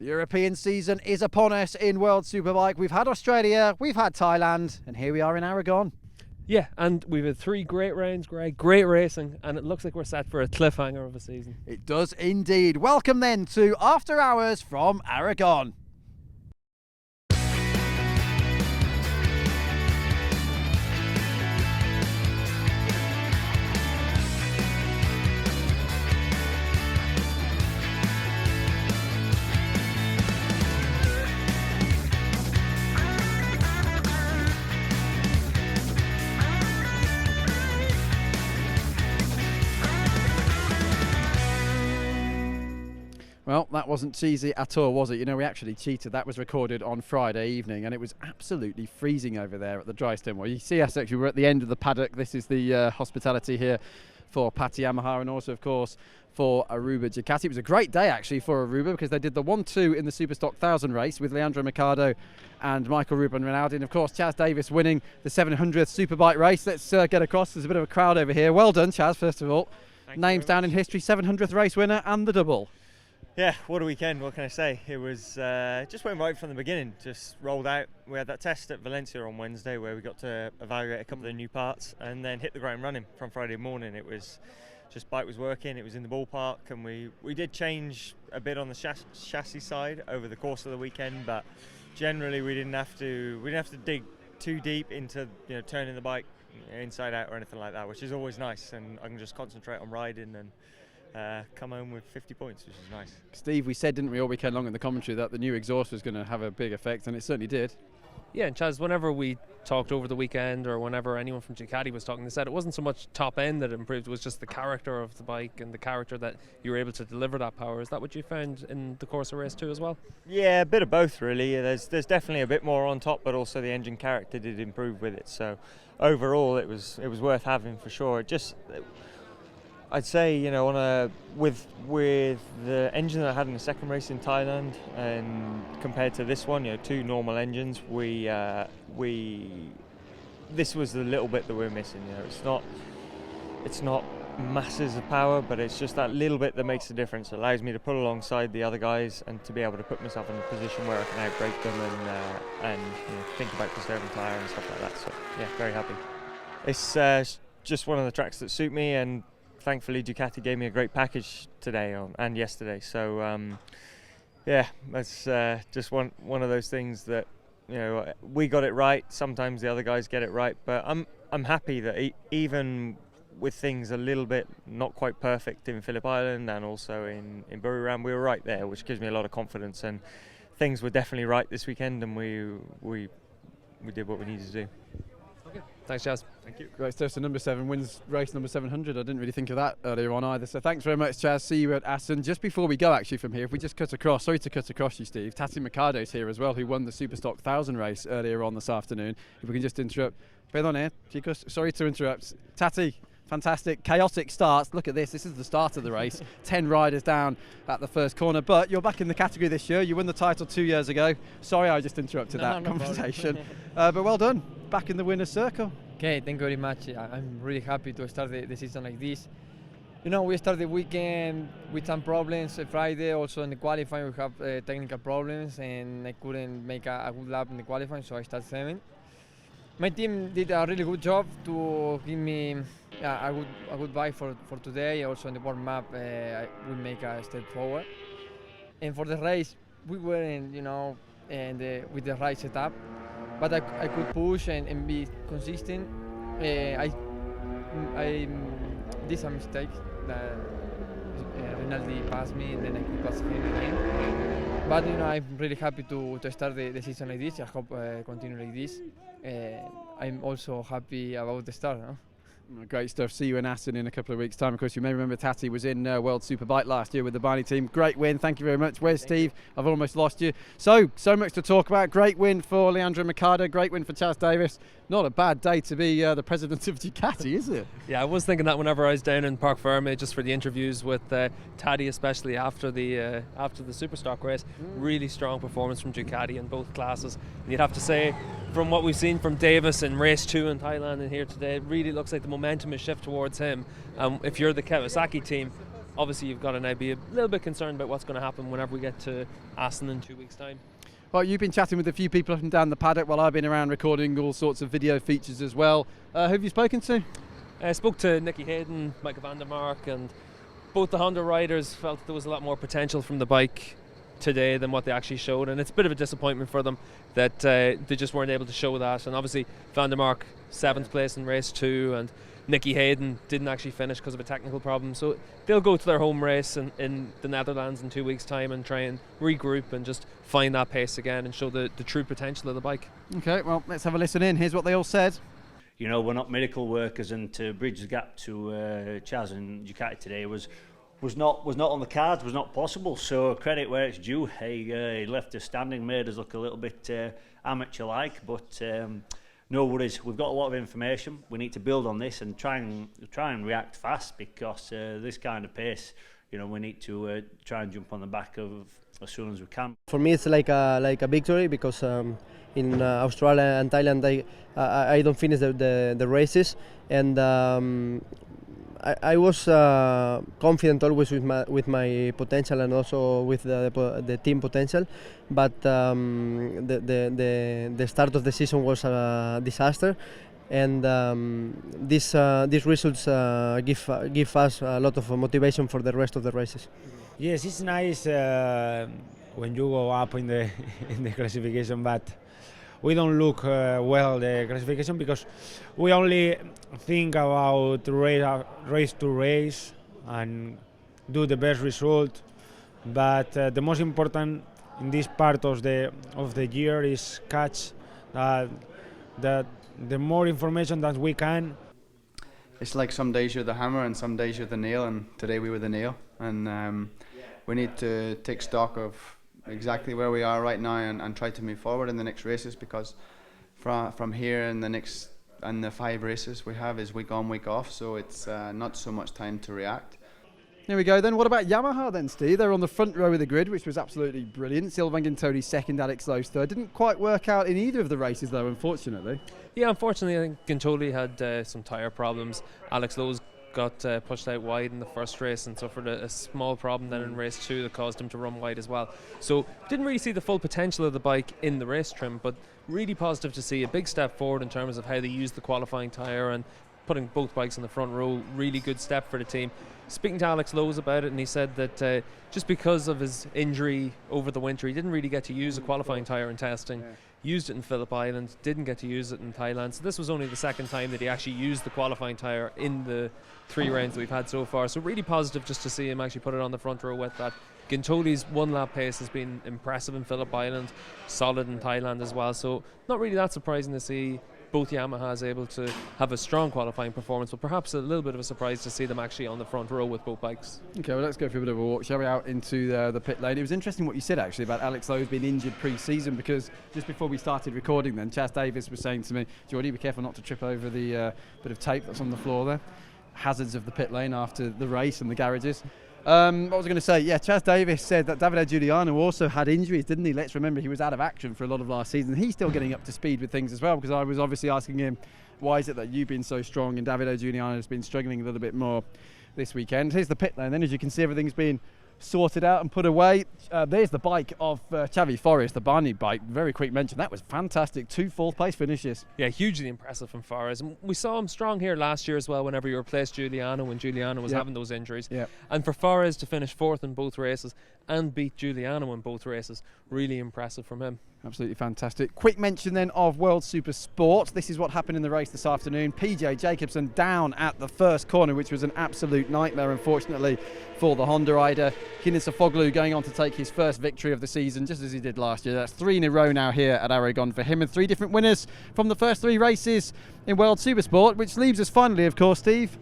The European season is upon us in World Superbike. We've had Australia, we've had Thailand, and here we are in Aragon. Yeah, and we've had 3 great rounds, Greg, great racing, and it looks like we're set for a cliffhanger of a season. It does indeed. Welcome then to After Hours from Aragon. Well, that wasn't cheesy at all, was it? You know, we actually cheated. That was recorded on Friday evening, and it was absolutely freezing over there at the dry stone. Well, you see us actually, we're at the end of the paddock. This is the hospitality here for Patti Yamaha and also, of course, for Aruba Ducati. It was a great day, actually, for Aruba because they did the 1-2 in the Superstock 1000 race with Leandro Mercado and Michael Ruben Rinaldi. And, of course, Chaz Davis winning the 700th Superbike race. Let's get across. There's a bit of a crowd over here. Well done, Chaz, first of all. Names down in history, 700th race winner and the double. Yeah, what a weekend, what can I say? It was just went right from the beginning, just rolled out. We had that test at Valencia on Wednesday where we got to evaluate a couple of new parts and then hit the ground running from Friday morning. It was just, bike was working, it was in the ballpark, and we did change a bit on the chassis side over the course of the weekend, but generally we didn't have to dig too deep into, you know, turning the bike inside out or anything like that, which is always nice, and I can just concentrate on riding and come home with 50 points, which is nice. Steve, we said, didn't we, all weekend long in the commentary that the new exhaust was going to have a big effect, and it certainly did. Yeah, and Chaz, whenever we talked over the weekend or whenever anyone from Ducati was talking, they said it wasn't so much top end that it improved, it was just the character of the bike and the character that you were able to deliver that power. Is that what you found in the course of race 2 as well? Yeah, a bit of both really. There's definitely a bit more on top, but also the engine character did improve with it. So overall it was worth having for sure. I'd say, you know, with the engine that I had in the second race in Thailand and compared to this one, you know, 2 normal engines, this was the little bit that we're missing. You know, it's not masses of power, but it's just that little bit that makes the difference. It allows me to put alongside the other guys and to be able to put myself in a position where I can outbrake them and you know, think about conserving tyre and stuff like that. So yeah, very happy. It's just one of the tracks that suit me, and thankfully Ducati gave me a great package today and yesterday. So yeah, that's just one of those things that, you know, we got it right. Sometimes the other guys get it right, but I'm happy that even with things a little bit not quite perfect in Phillip Island and also in Buriram, we were right there, which gives me a lot of confidence. And things were definitely right this weekend, and we did what we needed to do. Thanks, Chaz. Thank you. Great stuff. So number 7 wins race number 700. I didn't really think of that earlier on either. So thanks very much, Chaz. See you at Aston. Just before we go, actually, from here, if we just cut across, sorry to cut across you, Steve. Tati Mercado's here as well, who won the Superstock 1000 race earlier on this afternoon. If we can just interrupt. Perdón, chicos. Sorry to interrupt. Tati, fantastic, chaotic starts. Look at this. This is the start of the race. 10 riders down at the first corner. But you're back in the category this year. You won the title 2 years ago. Sorry, I just interrupted that conversation. But well done. Back in the winner's circle. Okay, thank you very much. I'm really happy to start the season like this. You know, we started the weekend with some problems. Friday, also in the qualifying, we have technical problems, and I couldn't make a good lap in the qualifying, so I started 7th. My team did a really good job to give me a good bike for today. Also in the warm-up, we make a step forward. And for the race, we weren't, you know, with the right setup. But I could push and be consistent. I did some mistakes that Rinaldi passed me, and then I could pass him again. But you know, I'm really happy to start the season like this. I hope continue like this. I'm also happy about the start. No? Great stuff. See you in Aston in a couple of weeks' time. Of course, you may remember Tati was in World Superbike last year with the Barney team. Great win. Thank you very much. Where's Steve? I've almost lost you. So much to talk about. Great win for Leandro Mercado. Great win for Chaz Davis. Not a bad day to be the president of Ducati, is it? Yeah, I was thinking that whenever I was down in Parc Ferme just for the interviews with Tati, especially after the Superstock race. Really strong performance from Ducati in both classes. And you'd have to say, from what we've seen from Davis in race 2 in Thailand and here today, it really looks like the momentum is shift towards him. If you're the Kawasaki team, obviously you've got to now be a little bit concerned about what's going to happen whenever we get to Assen in 2 weeks' time. Well, you've been chatting with a few people up and down the paddock while I've been around recording all sorts of video features as well. Who have you spoken to? I spoke to Nicky Hayden, Michael van der Mark, and both the Honda riders felt that there was a lot more potential from the bike today than what they actually showed, and it's a bit of a disappointment for them that they just weren't able to show that. And obviously van der Mark 7th place in race 2, and Nicky Hayden didn't actually finish because of a technical problem, so they'll go to their home race in the Netherlands in 2 weeks' time and try and regroup and just find that pace again and show the true potential of the bike. Okay, well, let's have a listen in. Here's what they all said. You know, we're not miracle workers, and to bridge the gap to Chaz and Ducati today was not on the cards, was not possible. So credit where it's due. He left us standing, made us look a little bit amateur-like, but no worries. We've got a lot of information. We need to build on this and try and react fast, because this kind of pace, you know, we need to try and jump on the back of as soon as we can. For me, it's like a victory, because in Australia and Thailand I don't finish the races, and I was confident always with my potential and also with the team potential, but the start of the season was a disaster, and these results give us a lot of motivation for the rest of the races. Yes, it's nice when you go up in the classification, but we don't look well the classification, because we only think about race to race and do the best result. But the most important in this part of the year is catch the more information that we can. It's like some days you're the hammer and some days you're the nail, and today we were the nail, and we need to take stock of exactly where we are right now and try to move forward in the next races, because from here and the 5 races we have is week on, week off, so it's not so much time to react. Here we go then. What about Yamaha then, Steve? They're on the front row of the grid, which was absolutely brilliant. Silvan Gintoli second, Alex Lowe's third. Didn't quite work out in either of the races though, unfortunately. Yeah, unfortunately I think Gintoli had some tyre problems. Alex Lowe's got pushed out wide in the first race and suffered a small problem then in race 2 that caused him to run wide as well. So didn't really see the full potential of the bike in the race trim, but really positive to see a big step forward in terms of how they used the qualifying tyre and putting both bikes in the front row. Really good step for the team. Speaking to Alex Lowe's about it, and he said that just because of his injury over the winter, he didn't really get to use a qualifying tyre in testing. Used it in Phillip Island, didn't get to use it in Thailand. So this was only the second time that he actually used the qualifying tyre in the 3 rounds that we've had so far. So really positive just to see him actually put it on the front row with that. Gintoli's 1 lap pace has been impressive in Phillip Island, solid in Thailand as well. So not really that surprising to see both Yamahas able to have a strong qualifying performance, but perhaps a little bit of a surprise to see them actually on the front row with both bikes. Okay, well, let's go for a bit of a walk, shall we, out into the pit lane. It was interesting what you said actually about Alex Lowe's being injured pre-season, because just before we started recording then, Chaz Davies was saying to me, Jordy, be careful not to trip over the bit of tape that's on the floor there. Hazards of the pit lane after the race and the garages. What was I going to say? Yeah, Chaz Davies said that Davide Giuliano also had injuries, didn't he? Let's remember he was out of action for a lot of last season. He's still getting up to speed with things as well, because I was obviously asking him, why is it that you've been so strong and Davide Giuliano has been struggling a little bit more this weekend? Here's the pit lane then. As you can see, everything's been sorted out and put away. There's the bike of Xavi Forest, the Barney bike. Very quick mention. That was fantastic. 2 fourth place finishes. Yeah, hugely impressive from Forest. And we saw him strong here last year as well whenever he replaced Giuliano when Giuliano was having those injuries. And for Forest to finish 4th in both races and beat Giuliano in both races, really impressive from him. Absolutely fantastic. Quick mention then of World Super Sport. This is what happened in the race this afternoon. PJ Jacobsen down at the first corner, which was an absolute nightmare, unfortunately, for the Honda rider. Haines going on to take his first victory of the season, just as he did last year. That's 3 in a row now here at Aragon for him, and 3 different winners from the first 3 races in World Super Sport, which leaves us finally, of course, Steve,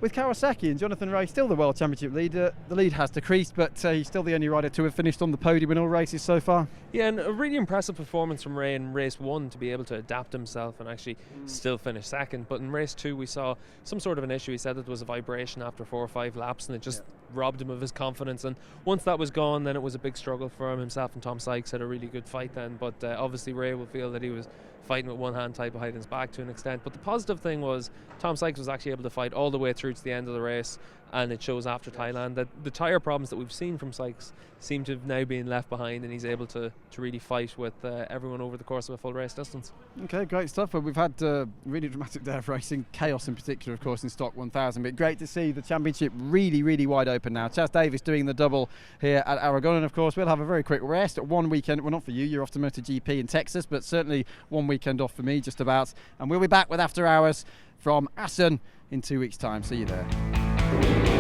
with Kawasaki and Jonathan Rea still the World Championship leader. The lead has decreased, but he's still the only rider to have finished on the podium in all races so far. Yeah, and a really impressive performance from Rea in race 1 to be able to adapt himself and actually still finish second. But in race 2 we saw some sort of an issue. He said that there was a vibration after 4 or 5 laps, and it just robbed him of his confidence. And once that was gone, then it was a big struggle for him. Himself and Tom Sykes had a really good fight then, but obviously Rea will feel that he was fighting with one hand tied behind his back to an extent. But the positive thing was Tom Sykes was actually able to fight all the way through to the end of the race and it shows after Thailand that the tyre problems that we've seen from Sykes seem to have now been left behind, and he's able to really fight with everyone over the course of a full race distance. Okay, great stuff. Well, we've had really dramatic day of racing, chaos in particular, of course, in Stock 1000, but great to see the championship really wide open now. Chaz Davies doing the double here at Aragon, and of course we'll have a very quick rest. One weekend, well, not for you, you're off to MotoGP in Texas, but certainly one weekend off for me, just about, and we'll be back with After Hours from Assen in 2 weeks' time. See you there.